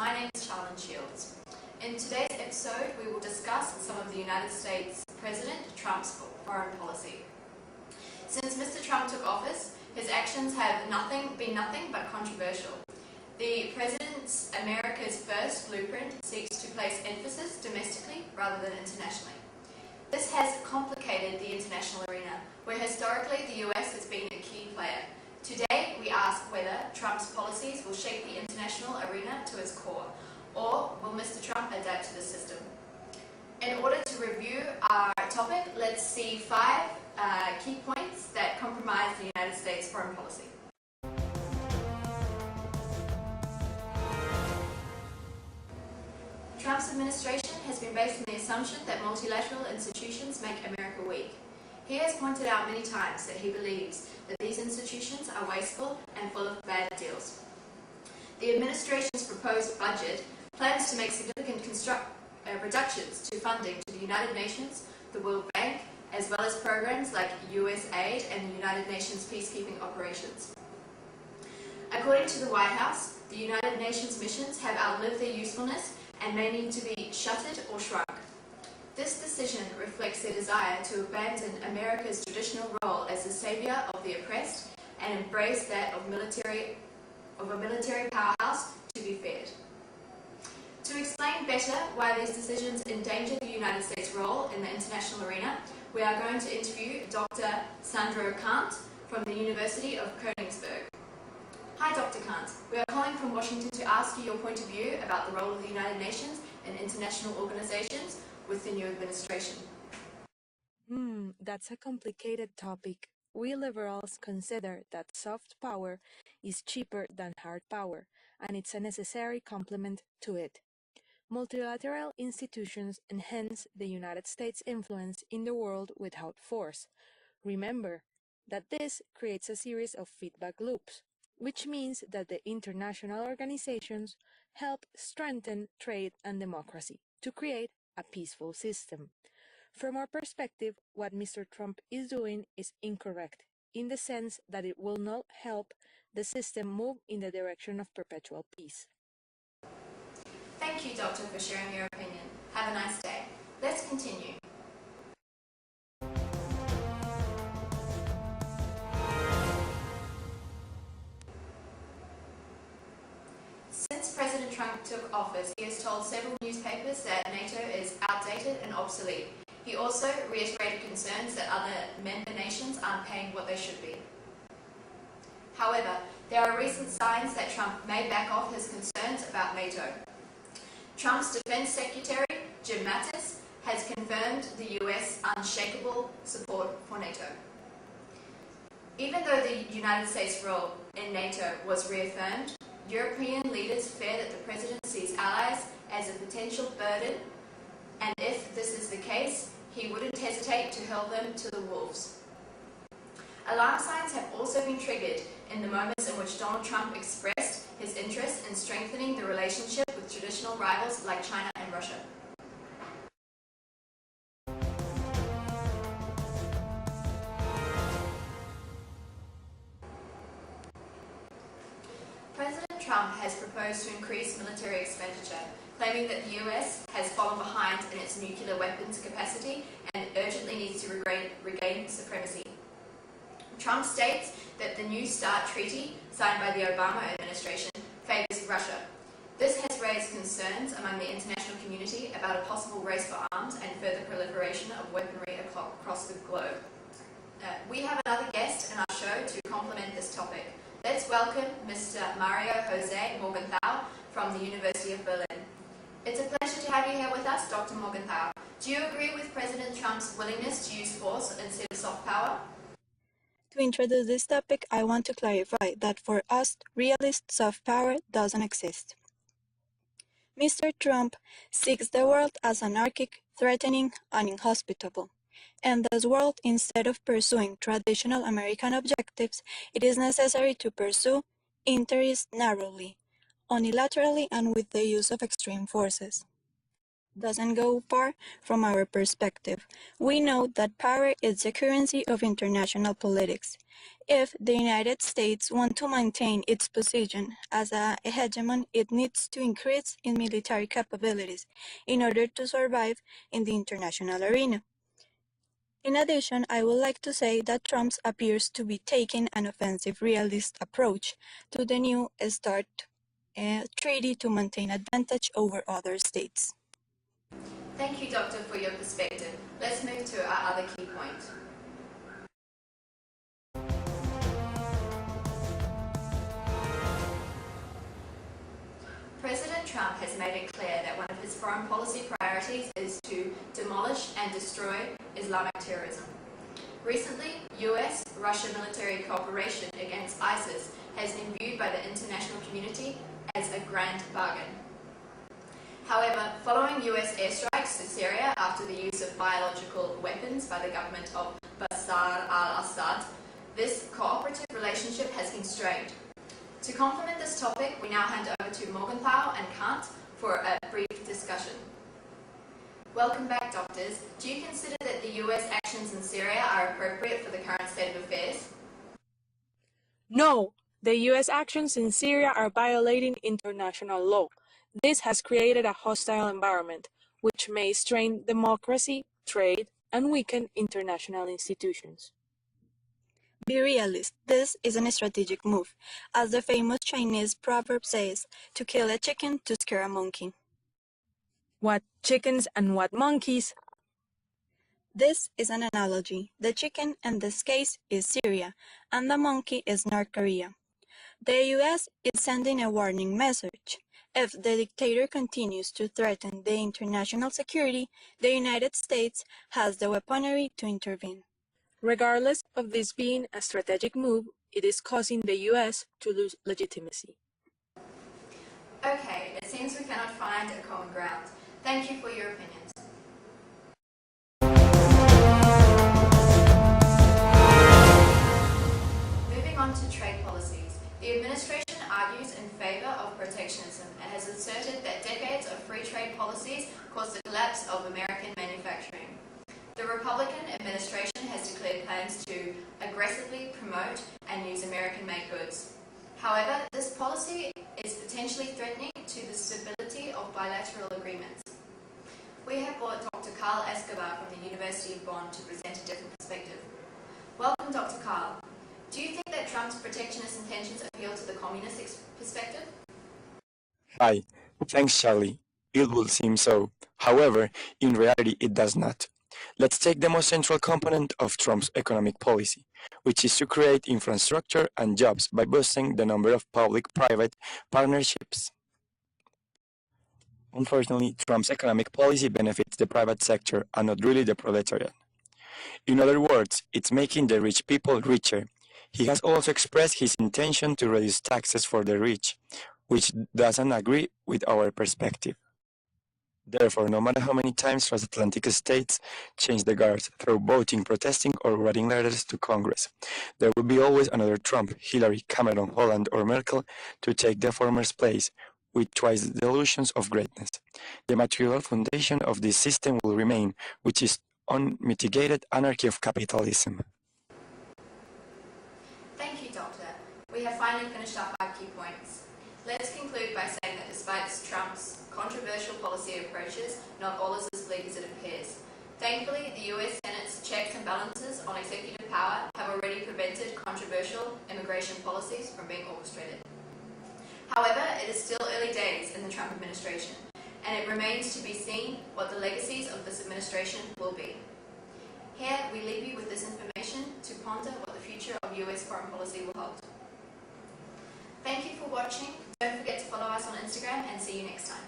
My name is Charlene Shields. In today's episode, we will discuss some of the United States President Trump's foreign policy. Since Mr. Trump took office, his actions have been nothing but controversial. The President's America's First blueprint seeks to place emphasis domestically rather than internationally. This has complicated the international arena, where historically the US has been a key player. Today, we ask whether Trump's policies will shape the international arena to its core, or will Mr. Trump adapt to the system? In order to review our topic, let's see 5 key points that compromise the United States foreign policy. Trump's administration has been based on the assumption that multilateral institutions make America weak. He has pointed out many times that he believes that these institutions are wasteful and full of bad deals. The administration's proposed budget plans to make significant reductions to funding to the United Nations, the World Bank, as well as programs like USAID and the United Nations peacekeeping operations. According to the White House, the United Nations missions have outlived their usefulness and may need to be shuttered or shrunk. This decision reflects their desire to abandon America's traditional role as the savior of the oppressed and embrace that of a military powerhouse to be feared. To explain better why these decisions endanger the United States' role in the international arena, we are going to interview Dr. Sandro Kant from the University of Königsberg. Hi, Dr. Kant. We are calling from Washington to ask you your point of view about the role of the United Nations and international organizations with the new administration. That's a complicated topic. We liberals consider that soft power is cheaper than hard power, and it's a necessary complement to it. Multilateral institutions enhance the United States' influence in the world without force. Remember that this creates a series of feedback loops, which means that the international organizations help strengthen trade and democracy to create a peaceful system. From our perspective, what Mr. Trump is doing is incorrect, in the sense that it will not help the system move in the direction of perpetual peace. Thank you, Doctor, for sharing your opinion. Have a nice day. Let's continue. Since President Trump took office, he has told several newspapers that NATO is outdated and obsolete. He also reiterated concerns that other member nations aren't paying what they should be. However, there are recent signs that Trump may back off his concerns about NATO. Trump's Defense Secretary, Jim Mattis, has confirmed the US unshakable support for NATO. Even though the United States' role in NATO was reaffirmed, European leaders fear that the President sees allies as a potential burden, and if this is the case, he wouldn't hesitate to hurl them to the wolves. Alarm signs have also been triggered in the moments in which Donald Trump expressed his interest in strengthening the relationship with traditional rivals like China and Russia. President Trump has proposed to increase military expenditure, claiming that the US has fallen behind in its nuclear weapons capacity and urgently needs to regain supremacy. Trump states that the New START treaty, signed by the Obama administration, favors Russia. This has raised concerns among the international community about a possible race for arms and further proliferation of weaponry across the globe. We have another guest in our show to complement this topic. Let's welcome Mr. Mario Jose Morgenthau from the University of Berlin. It's a pleasure to have you here with us, Dr. Morgenthau. Do you agree with President Trump's willingness to use force instead of soft power? To introduce this topic, I want to clarify that for us, realist soft power doesn't exist. Mr. Trump sees the world as anarchic, threatening, and inhospitable. In this world, instead of pursuing traditional American objectives, it is necessary to pursue interests narrowly, unilaterally, and with the use of extreme forces. doesn't go far from our perspective. We know that power is the currency of international politics. If the United States wants to maintain its position as a hegemon, it needs to increase in military capabilities in order to survive in the international arena. In addition, I would like to say that Trump appears to be taking an offensive realist approach to the New START treaty to maintain advantage over other states. Thank you, Doctor, for your perspective. Let's move to our other key point. President Trump has made it clear that one of his foreign policy priorities is to demolish and destroy Islamic terrorism. Recently, US-Russia military cooperation against ISIS has been viewed by the international community as a grand bargain. However, following US airstrikes to Syria after the use of biological weapons by the government of Bashar al-Assad, this cooperative relationship has been strained. To complement this topic, we now hand over to Morgenthau and Kant for a brief discussion. Welcome back, doctors. Do you consider that the US actions in Syria are appropriate for the current state of affairs? No, the US actions in Syria are violating international law. This has created a hostile environment, which may strain democracy, trade, and weaken international institutions. Be realist, this isn't a strategic move. As the famous Chinese proverb says, to kill a chicken to scare a monkey. What chickens and what monkeys? This is an analogy. The chicken in this case is Syria, and the monkey is North Korea. The US is sending a warning message. If the dictator continues to threaten the international security, the United States has the weaponry to intervene. Regardless of this being a strategic move, it is causing the US to lose legitimacy. Okay, it seems we cannot find a common ground. Thank you for your opinions. Moving on to trade policies. The administration argues in favor of protectionism and has asserted that decades of free trade policies caused the collapse of American manufacturing. The Republican administration has declared plans to aggressively promote and use American-made goods. However, this policy is potentially threatening to the stability of bilateral agreements. We have brought Dr. Carl Escobar from the University of Bonn to present a different perspective. Welcome, Dr. Carl. Do you think that Trump's protectionist intentions appeal to the communist perspective? Hi, thanks Charlie. It will seem so. However, in reality it does not. Let's take the most central component of Trump's economic policy, which is to create infrastructure and jobs by boosting the number of public-private partnerships. Unfortunately, Trump's economic policy benefits the private sector and not really the proletariat. In other words, it's making the rich people richer. He has also expressed his intention to reduce taxes for the rich, which doesn't agree with our perspective. Therefore, no matter how many times transatlantic states change the guards through voting, protesting, or writing letters to Congress, there will be always another Trump, Hillary, Cameron, Holland, or Merkel to take the former's place, with twice the illusions of greatness. The material foundation of this system will remain, which is unmitigated anarchy of capitalism. Thank you, Doctor. We have finally finished up our key points. Let's conclude by saying that despite Trump's controversial policy approaches, not all is as bleak as it appears. Thankfully, the US Senate's checks and balances on executive power have already prevented controversial immigration policies from being orchestrated. However, it is still early days in the Trump administration, and it remains to be seen what the legacies of this administration will be. Here, we leave you with this information to ponder what the future of US foreign policy will hold. Thank you for watching. Don't forget to follow us on Instagram and see you next time.